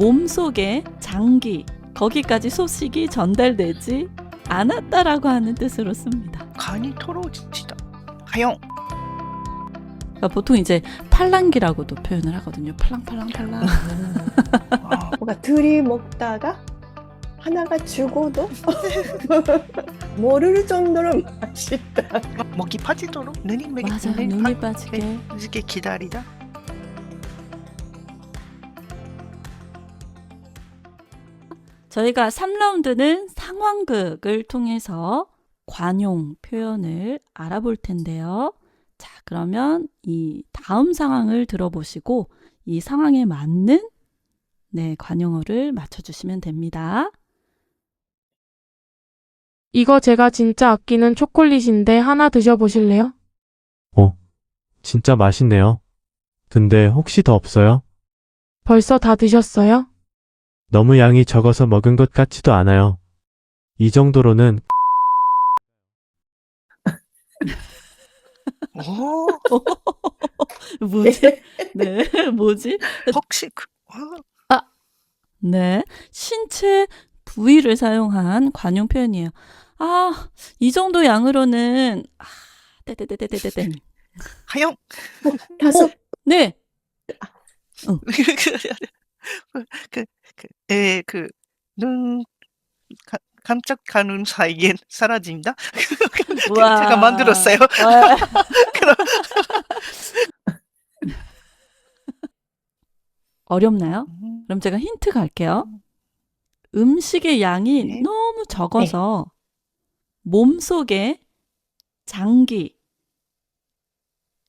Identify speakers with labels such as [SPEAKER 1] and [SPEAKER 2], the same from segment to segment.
[SPEAKER 1] 몸속에 장기, 거기까지 소식이 전달되지 않았다라고 하는 뜻으로 씁니다.
[SPEAKER 2] 간이 더러워지다. 하영.
[SPEAKER 1] 그러니까 보통 이제 팔랑기라고도 표현을 하거든요. 팔랑팔랑팔랑.
[SPEAKER 2] 아,
[SPEAKER 3] 뭔가 둘이 먹다가 하나가 죽어도 모를 정도로 맛있다.
[SPEAKER 2] 먹이 빠지도록 눈이
[SPEAKER 1] 맞아요. 눈이 빠지게.
[SPEAKER 2] 빠지게 기다리다.
[SPEAKER 1] 저희가 3라운드는 상황극을 통해서 관용 표현을 알아볼 텐데요. 자, 그러면 이 다음 상황을 들어보시고 이 상황에 맞는 관용어를 맞춰주시면 됩니다.
[SPEAKER 4] 이거 제가 진짜 아끼는 초콜릿인데 하나 드셔보실래요?
[SPEAKER 5] 진짜 맛있네요. 근데 혹시 더 없어요?
[SPEAKER 4] 벌써 다 드셨어요?
[SPEAKER 5] 너무 양이 적어서 먹은 것 같지도 않아요. 이 정도로는
[SPEAKER 2] 오,
[SPEAKER 1] 뭐지? 네, 뭐지?
[SPEAKER 2] 혹시
[SPEAKER 1] 네, 신체 부위를 사용한 관용 표현이에요. 아, 이 정도 양으로는 떼떼떼떼떼떼.
[SPEAKER 2] 하영.
[SPEAKER 3] 다섯
[SPEAKER 1] 네,
[SPEAKER 2] 눈 깜짝하는 사이에 사라진다.
[SPEAKER 1] 우와.
[SPEAKER 2] 제가 만들었어요.
[SPEAKER 1] 와.
[SPEAKER 2] 그럼
[SPEAKER 1] 어렵나요? 그럼 제가 힌트 갈게요. 음식의 양이
[SPEAKER 2] 네.
[SPEAKER 1] 너무 적어서 몸속에 장기,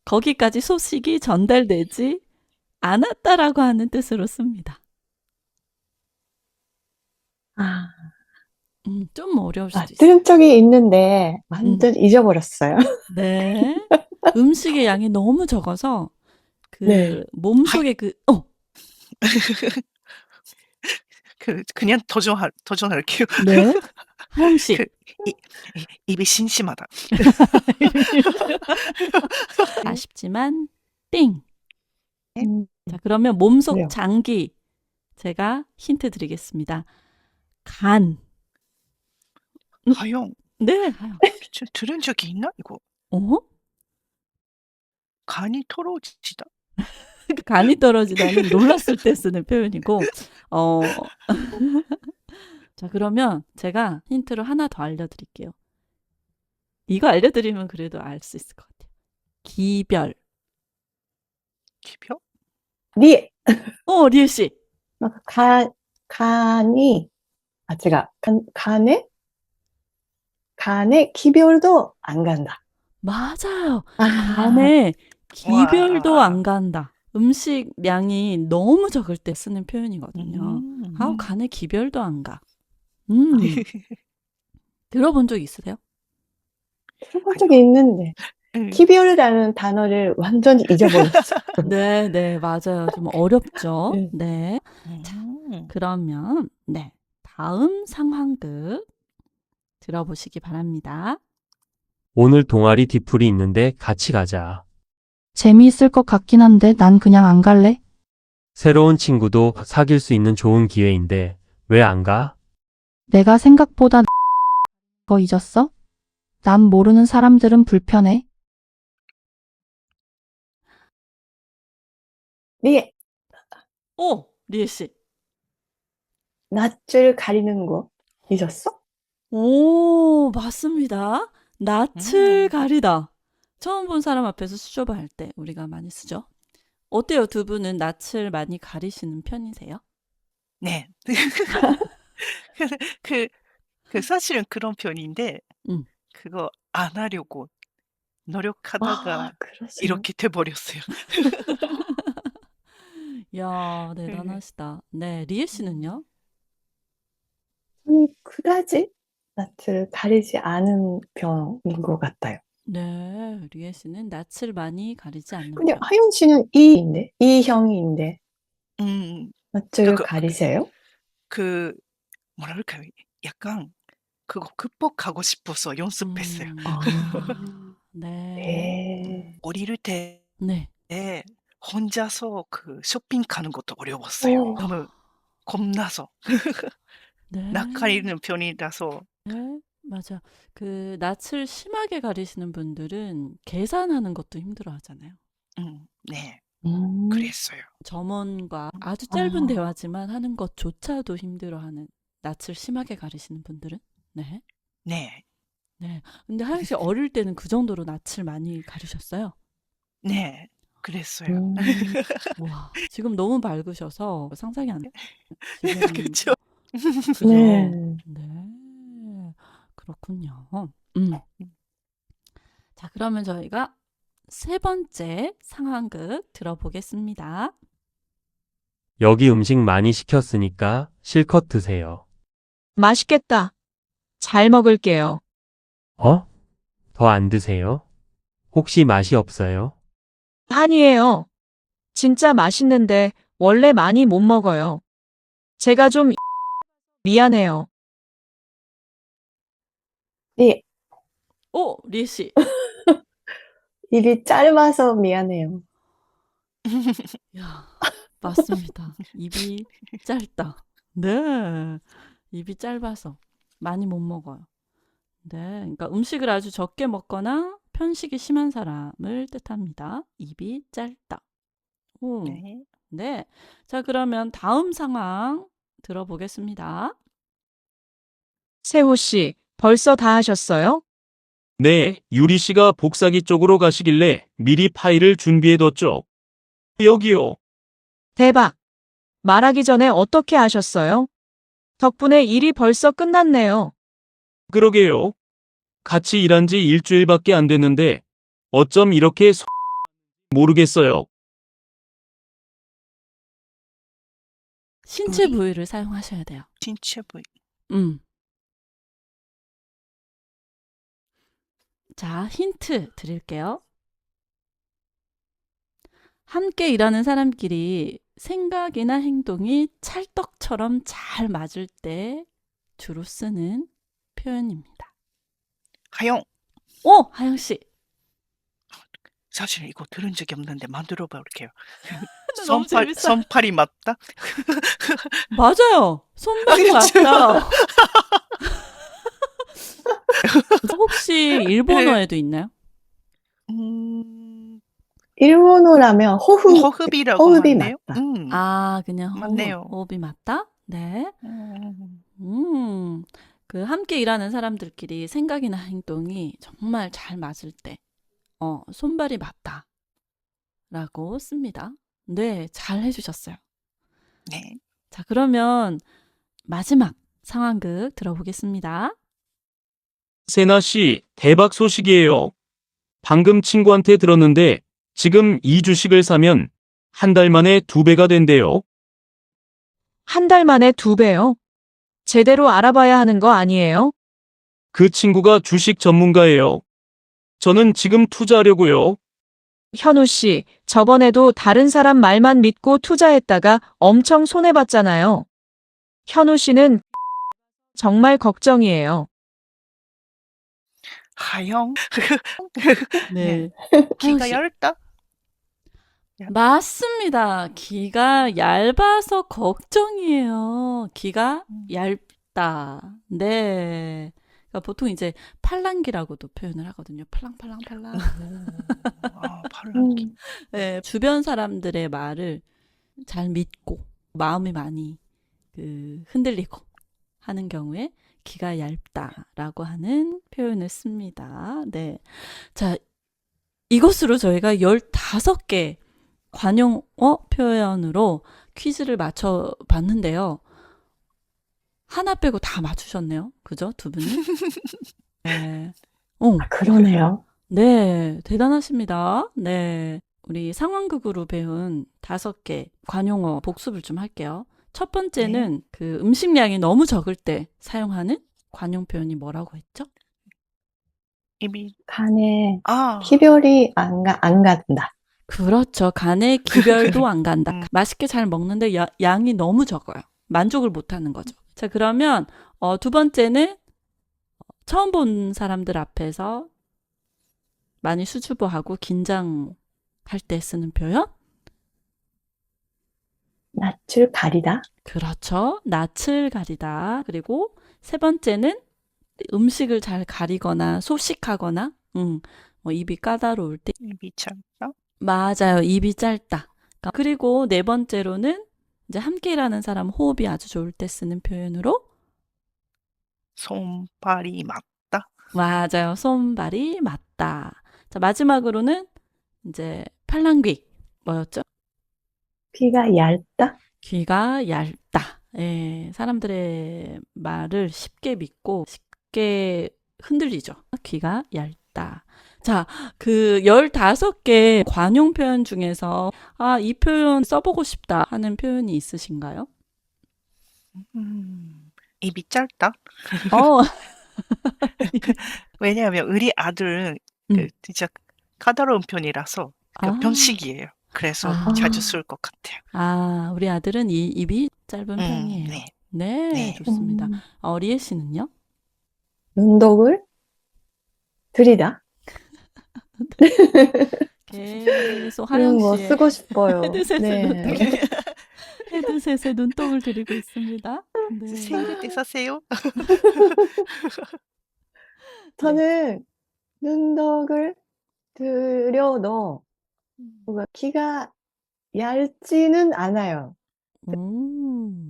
[SPEAKER 1] 거기까지 소식이 전달되지 않았다라고 하는 뜻으로 씁니다. 좀 어려울 수도 있어요.
[SPEAKER 3] 들은 적이 있는데 완전 잊어버렸어요.
[SPEAKER 1] 네. 음식의 양이 너무 적어서
[SPEAKER 3] 네.
[SPEAKER 1] 몸속에
[SPEAKER 2] 그냥 도전할게요.
[SPEAKER 1] 네. 하영 씨.
[SPEAKER 2] 입이 심심하다.
[SPEAKER 1] 아쉽지만 띵. 자, 그러면
[SPEAKER 3] 그래요.
[SPEAKER 1] 몸속 장기 제가 힌트 드리겠습니다. 간.
[SPEAKER 2] 하영.
[SPEAKER 1] 네, 하영.
[SPEAKER 2] 들은 적이 있나 이거? 간이 더러워지다.
[SPEAKER 1] 간이 떨어지다는 놀랐을 때 쓰는 표현이고, 자, 그러면 제가 힌트를 하나 더 알려드릴게요. 이거 알려드리면 그래도 알 수 있을 것 같아요. 기별.
[SPEAKER 2] 기별?
[SPEAKER 1] 리에 씨.
[SPEAKER 3] 간이 제가 간에 기별도 안 간다.
[SPEAKER 1] 맞아요. 간에 기별도
[SPEAKER 2] 와.
[SPEAKER 1] 안 간다. 음식 양이 너무 적을 때 쓰는 표현이거든요. 간에 기별도 안 가. 들어본 적 있으세요?
[SPEAKER 3] 들어본 적이 있는데 기별이라는 단어를 완전히 잊어버렸어요.
[SPEAKER 1] 네, 맞아요. 좀 어렵죠?
[SPEAKER 3] 네.
[SPEAKER 1] 네. 자, 그러면 다음 상황극 들어보시기 바랍니다.
[SPEAKER 5] 오늘 동아리 뒤풀이 있는데 같이 가자.
[SPEAKER 6] 재미있을 것 같긴 한데 난 그냥 안 갈래?
[SPEAKER 5] 새로운 친구도 사귈 수 있는 좋은 기회인데 왜 안 가?
[SPEAKER 6] 내가 생각보다 거 잊었어? 난 모르는 사람들은 불편해.
[SPEAKER 1] 리에 씨.
[SPEAKER 3] 낯을 가리는 거 잊었어?
[SPEAKER 1] 오, 맞습니다. 낯을 가리다. 처음 본 사람 앞에서 수줍어 할 때 우리가 많이 쓰죠. 어때요? 두 분은 낯을 많이 가리시는 편이세요?
[SPEAKER 2] 네. 사실은 그런 편인데 그거 안 하려고 노력하다가
[SPEAKER 3] 그러세요?
[SPEAKER 2] 이렇게 돼버렸어요.
[SPEAKER 1] 이야, 대단하시다. 네, 리에 씨는요?
[SPEAKER 3] 그다지 낯을 가리지 않은 편인 것 같아요.
[SPEAKER 1] 네, 리에 씨는 낯을 많이 가리지 않는
[SPEAKER 3] 근데
[SPEAKER 1] 편.
[SPEAKER 3] 하영 씨는 E형인데 낯을
[SPEAKER 2] 그-
[SPEAKER 3] 가리세요?
[SPEAKER 2] 뭐랄까요? 약간 그거 극복하고 싶어서 연습했어요.
[SPEAKER 1] 네.
[SPEAKER 3] 네.
[SPEAKER 2] 어릴 때
[SPEAKER 1] 네.
[SPEAKER 2] 혼자서 쇼핑 가는 것도 어려웠어요.
[SPEAKER 3] 오.
[SPEAKER 2] 너무 겁나서
[SPEAKER 1] 네.
[SPEAKER 2] 낯가리는 편이라서.
[SPEAKER 1] 네, 맞아. 그 낯을 심하게 가리시는 분들은 계산하는 것도 힘들어 하잖아요.
[SPEAKER 2] 네,
[SPEAKER 3] 음.
[SPEAKER 2] 그랬어요.
[SPEAKER 1] 점원과 아주 짧은
[SPEAKER 3] 아.
[SPEAKER 1] 대화지만 하는 것조차도 힘들어하는 낯을 심하게 가리시는 분들은 네.
[SPEAKER 2] 네,
[SPEAKER 1] 네. 근데 하영 씨 어릴 때는 그 정도로 낯을 많이 가리셨어요?
[SPEAKER 2] 네, 그랬어요.
[SPEAKER 3] 음.
[SPEAKER 1] 와, 지금 너무 밝으셔서 상상이 안 돼요. 지금
[SPEAKER 2] 그쵸?
[SPEAKER 1] 그죠?
[SPEAKER 3] 네.
[SPEAKER 1] 네. 그렇군요. 음. 자, 그러면 저희가 세 번째 상황극 들어보겠습니다.
[SPEAKER 5] 여기 음식 많이 시켰으니까 실컷 드세요.
[SPEAKER 7] 맛있겠다. 잘 먹을게요.
[SPEAKER 5] 어? 더 안 드세요? 혹시 맛이 없어요?
[SPEAKER 7] 아니에요. 진짜 맛있는데 원래 많이 못 먹어요. 제가 좀 미안해요.
[SPEAKER 3] 네,
[SPEAKER 1] 오, 리에 씨.
[SPEAKER 3] 입이 짧아서 미안해요.
[SPEAKER 1] 야, 맞습니다. 입이 짧다. 네. 입이 짧아서 많이 못 먹어요. 네. 그러니까 음식을 아주 적게 먹거나 편식이 심한 사람을 뜻합니다. 입이 짧다. 오.
[SPEAKER 2] 네.
[SPEAKER 1] 네. 자, 그러면 다음 상황 들어보겠습니다.
[SPEAKER 7] 세호 씨, 벌써 다 하셨어요?
[SPEAKER 8] 네, 유리 씨가 복사기 쪽으로 가시길래 미리 파일을 준비해뒀죠. 여기요.
[SPEAKER 7] 대박. 말하기 전에 어떻게 하셨어요? 덕분에 일이 벌써 끝났네요.
[SPEAKER 8] 그러게요. 같이 일한 지 일주일밖에 안 됐는데 어쩜 이렇게 모르겠어요.
[SPEAKER 1] 신체 부위를 사용하셔야 돼요.
[SPEAKER 2] 신체 부위.
[SPEAKER 1] 음. 자, 힌트 드릴게요. 함께 일하는 사람끼리 생각이나 행동이 찰떡처럼 잘 맞을 때 주로 쓰는 표현입니다.
[SPEAKER 2] 하영,
[SPEAKER 1] 오, 하영 씨.
[SPEAKER 2] 사실 이거 들은 적이 없는데 만들어 볼게요.
[SPEAKER 1] 너무 재밌어요.
[SPEAKER 2] 손팔이 맞다?
[SPEAKER 1] 맞아요. 손발이
[SPEAKER 2] 그쵸?
[SPEAKER 1] 맞다. 혹시 일본어에도 있나요?
[SPEAKER 3] 일본어라면
[SPEAKER 2] 허흡이라고
[SPEAKER 3] 호흡이
[SPEAKER 2] 맞네요.
[SPEAKER 3] 맞다.
[SPEAKER 1] 아, 그냥 호흡,
[SPEAKER 2] 맞네요.
[SPEAKER 1] 호흡이 맞다? 네.
[SPEAKER 2] 음,
[SPEAKER 1] 그 함께 일하는 사람들끼리 생각이나 행동이 정말 잘 맞을 때, 손발이 맞다. 라고 씁니다. 네, 잘 해주셨어요.
[SPEAKER 2] 네.
[SPEAKER 1] 자, 그러면 마지막 상황극 들어보겠습니다.
[SPEAKER 8] 세나 씨, 대박 소식이에요. 방금 친구한테 들었는데 지금 이 주식을 사면 한 달 만에 2배가 된대요.
[SPEAKER 7] 한 달 만에 2배요? 제대로 알아봐야 하는 거 아니에요?
[SPEAKER 8] 그 친구가 주식 전문가예요. 저는 지금 투자하려고요.
[SPEAKER 7] 현우 씨, 저번에도 다른 사람 말만 믿고 투자했다가 엄청 손해봤잖아요. 현우 씨는 정말 걱정이에요.
[SPEAKER 2] 하영,
[SPEAKER 1] 네.
[SPEAKER 2] 귀가
[SPEAKER 1] 씨.
[SPEAKER 2] 얇다?
[SPEAKER 1] 맞습니다. 귀가 얇아서 걱정이에요. 귀가 얇다. 네. 그러니까 보통 이제 팔랑귀라고도 표현을 하거든요. 팔랑팔랑팔랑.
[SPEAKER 2] 팔랑귀.
[SPEAKER 1] 네, 주변 사람들의 말을 잘 믿고 마음이 많이 흔들리고 하는 경우에 귀가 얇다라고 하는 표현을 씁니다. 네. 자, 이것으로 저희가 15개 관용어 표현으로 퀴즈를 맞춰봤는데요. 하나 빼고 다 맞추셨네요. 그죠? 두 분이? 네.
[SPEAKER 3] 그러네요.
[SPEAKER 1] 네, 대단하십니다. 네. 우리 상황극으로 배운 5개 관용어 복습을 좀 할게요. 첫 번째는 그 음식량이 너무 적을 때 사용하는 관용 표현이 뭐라고 했죠?
[SPEAKER 2] 입이,
[SPEAKER 3] 간에
[SPEAKER 2] 아,
[SPEAKER 3] 기별이 안 간다.
[SPEAKER 1] 그렇죠. 간에 기별도 안 간다. 맛있게 잘 먹는데 양이 너무 적어요. 만족을 못 하는 거죠. 자, 그러면 두 번째는 처음 본 사람들 앞에서 많이 수줍어하고 긴장할 때 쓰는 표현?
[SPEAKER 3] 낯을 가리다.
[SPEAKER 1] 그렇죠. 낯을 가리다. 그리고 세 번째는 음식을 잘 가리거나 소식하거나, 뭐 입이 까다로울 때.
[SPEAKER 2] 입이 짧다.
[SPEAKER 1] 맞아요. 입이 짧다. 그리고 네 번째로는 이제 함께 일하는 사람 호흡이 아주 좋을 때 쓰는 표현으로
[SPEAKER 2] 손발이 맞다.
[SPEAKER 1] 맞아요. 손발이 맞다. 자, 마지막으로는 이제 팔랑귀. 뭐였죠?
[SPEAKER 3] 귀가 얇다.
[SPEAKER 1] 귀가 얇다. 예, 사람들의 말을 쉽게 믿고 쉽게 흔들리죠. 귀가 얇다. 자, 그 15개 관용 표현 중에서 이 표현 써보고 싶다 하는 표현이 있으신가요?
[SPEAKER 2] 입이 짧다.
[SPEAKER 1] 어,
[SPEAKER 2] 왜냐하면 우리 아들은 진짜 까다로운 편이라서
[SPEAKER 1] 아.
[SPEAKER 2] 병식이에요. 그래서
[SPEAKER 1] 아.
[SPEAKER 2] 자주 쓸 것 같아요.
[SPEAKER 1] 우리 아들은 이 입이 짧은 편이에요.
[SPEAKER 2] 네.
[SPEAKER 1] 네,
[SPEAKER 2] 네.
[SPEAKER 1] 좋습니다. 리에 씨는요?
[SPEAKER 3] 눈독을 들이다.
[SPEAKER 1] 계속 하영
[SPEAKER 3] 이런 거
[SPEAKER 1] 씨의
[SPEAKER 3] 쓰고 싶어요.
[SPEAKER 1] 헤드셋에
[SPEAKER 3] 네.
[SPEAKER 1] 헤드셋에 눈독을 들이고 있습니다. 네.
[SPEAKER 2] 생일 때 사세요.
[SPEAKER 3] 저는 눈독을 들여도 뭔가 귀가 얇지는 않아요.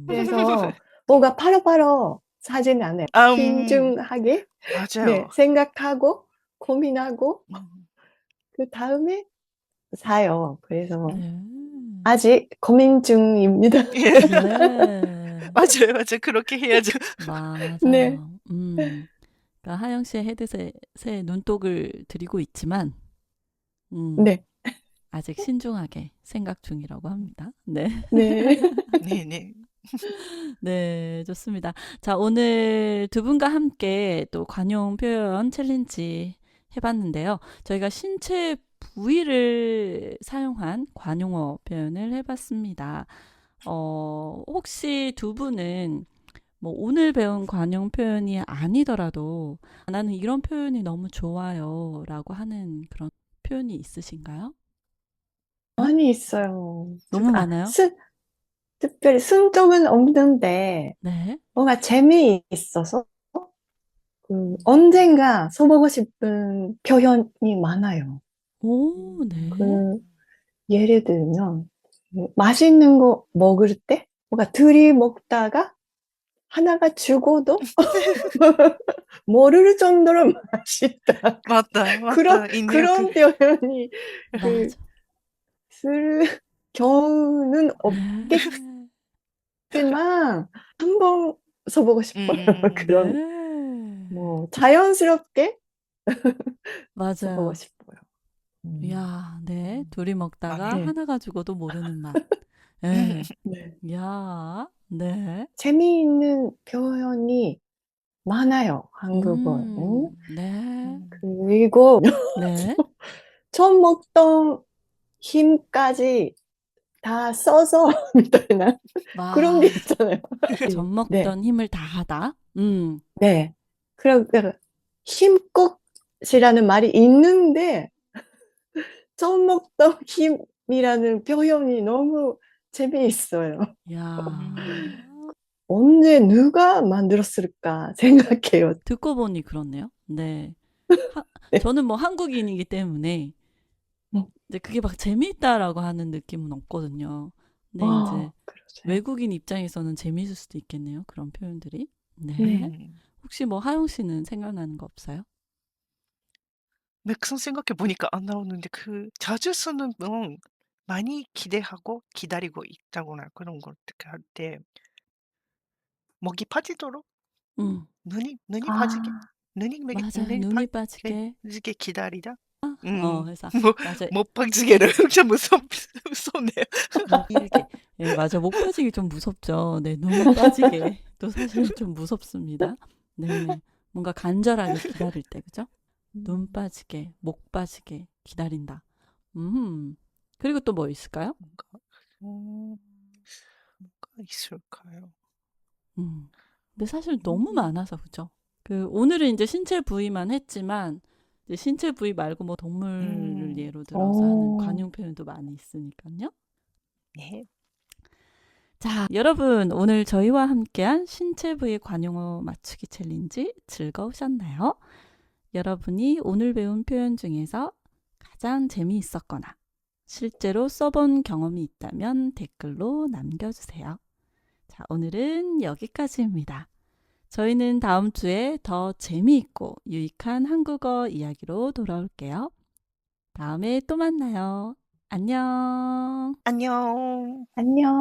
[SPEAKER 3] 그래서 뭔가 바로바로 사지는 않아요. 신중하게
[SPEAKER 2] 맞아요.
[SPEAKER 3] 생각하고 고민하고
[SPEAKER 2] 음.
[SPEAKER 3] 그 다음에 사요. 그래서
[SPEAKER 1] 네.
[SPEAKER 3] 아직 고민 중입니다.
[SPEAKER 1] 네.
[SPEAKER 2] 맞아요. 그렇게 해야죠.
[SPEAKER 1] 맞아요.
[SPEAKER 3] 네.
[SPEAKER 1] 그러니까 하영 씨의 헤드셋에 눈독을 들이고 있지만,
[SPEAKER 3] 네.
[SPEAKER 1] 아직 신중하게 생각 중이라고 합니다. 네.
[SPEAKER 3] 네.
[SPEAKER 2] 네네.
[SPEAKER 1] 네, 좋습니다. 자, 오늘 두 분과 함께 또 관용 표현 챌린지 해봤는데요. 저희가 신체 부위를 사용한 관용어 표현을 해봤습니다. 혹시 두 분은 뭐 오늘 배운 관용 표현이 아니더라도 나는 이런 표현이 너무 좋아요 라고 하는 그런 표현이 있으신가요?
[SPEAKER 3] 많이 있어요.
[SPEAKER 1] 너무 많아요?
[SPEAKER 3] 특별히 쓴 적은 없는데
[SPEAKER 1] 네.
[SPEAKER 3] 뭔가 재미있어서 언젠가 써보고 싶은 표현이 많아요.
[SPEAKER 1] 오, 네.
[SPEAKER 3] 예를 들면 맛있는 거 먹을 때 뭔가 둘이 먹다가 하나가 죽어도 모를 정도로 맛있다.
[SPEAKER 2] 맞다.
[SPEAKER 3] 그런 표현이
[SPEAKER 1] 맞아.
[SPEAKER 3] 쓸 경우는
[SPEAKER 1] 네.
[SPEAKER 3] 없지만 한번 써보고 싶어요. 그런
[SPEAKER 1] 네.
[SPEAKER 3] 뭐 자연스럽게
[SPEAKER 1] 맞아요.
[SPEAKER 3] 써보고 싶어요.
[SPEAKER 1] 이야, 네. 둘이 먹다가
[SPEAKER 3] 네.
[SPEAKER 1] 하나가 죽어도 모르는 맛. 네.
[SPEAKER 3] 네.
[SPEAKER 1] 이야, 네.
[SPEAKER 3] 재미있는 표현이 많아요, 한국어는.
[SPEAKER 1] 네.
[SPEAKER 3] 그리고
[SPEAKER 1] 네.
[SPEAKER 3] 처음 먹던 힘까지 다 써서 미터이나 그런 게 있잖아요.
[SPEAKER 1] 젖 먹던 힘을 다 하다.
[SPEAKER 3] 네. 그러니까 힘껏이라는 말이 있는데 처음 먹던 힘이라는 표현이 너무 재미있어요.
[SPEAKER 1] 이야.
[SPEAKER 3] 언제 누가 만들었을까 생각해요.
[SPEAKER 1] 듣고 보니 그렇네요. 네.
[SPEAKER 3] 네.
[SPEAKER 1] 저는 뭐 한국인이기 때문에 이제 그게 막 재미있다라고 하는 느낌은 없거든요. 근데 이제
[SPEAKER 3] 그러세요.
[SPEAKER 1] 외국인 입장에서는 재미있을 수도 있겠네요. 그런 표현들이. 네. 혹시 뭐 하영 씨는 생각나는 거 없어요?
[SPEAKER 2] 맥상 생각해 보니까 안 나오는데 자주 쓰는 건 많이 기대하고 기다리고 있다거나 그런 걸 어떻게 할 때 목이 빠지도록
[SPEAKER 1] 음.
[SPEAKER 2] 눈이 빠지게
[SPEAKER 1] 맞아요. 눈이 빠지게.
[SPEAKER 2] 빠지게 기다리다.
[SPEAKER 1] 그래서 맞아요.
[SPEAKER 2] 못 빠지게를 좀 무섭네요.
[SPEAKER 1] 이렇게. 예, 맞아. 목 빠지기 좀 무섭죠. 네, 눈 빠지게. 또 사실 좀 무섭습니다. 네. 뭔가 간절하게 기다릴 때, 그죠? 눈 빠지게, 목 빠지게 기다린다. 그리고 또 뭐 있을까요?
[SPEAKER 2] 뭐가 있을까요?
[SPEAKER 1] 근데 사실 너무 많아서, 그죠? 오늘은 이제 신체 부위만 했지만, 이제 신체 부위 말고 뭐 동물을 예로 들어서 하는 관용 표현도 많이 있으니까요.
[SPEAKER 2] 네.
[SPEAKER 1] 자, 여러분 오늘 저희와 함께한 신체 부위 관용어 맞추기 챌린지 즐거우셨나요? 여러분이 오늘 배운 표현 중에서 가장 재미있었거나 실제로 써본 경험이 있다면 댓글로 남겨주세요. 자, 오늘은 여기까지입니다. 저희는 다음 주에 더 재미있고 유익한 한국어 이야기로 돌아올게요. 다음에 또 만나요. 안녕.
[SPEAKER 2] 안녕.
[SPEAKER 3] 안녕.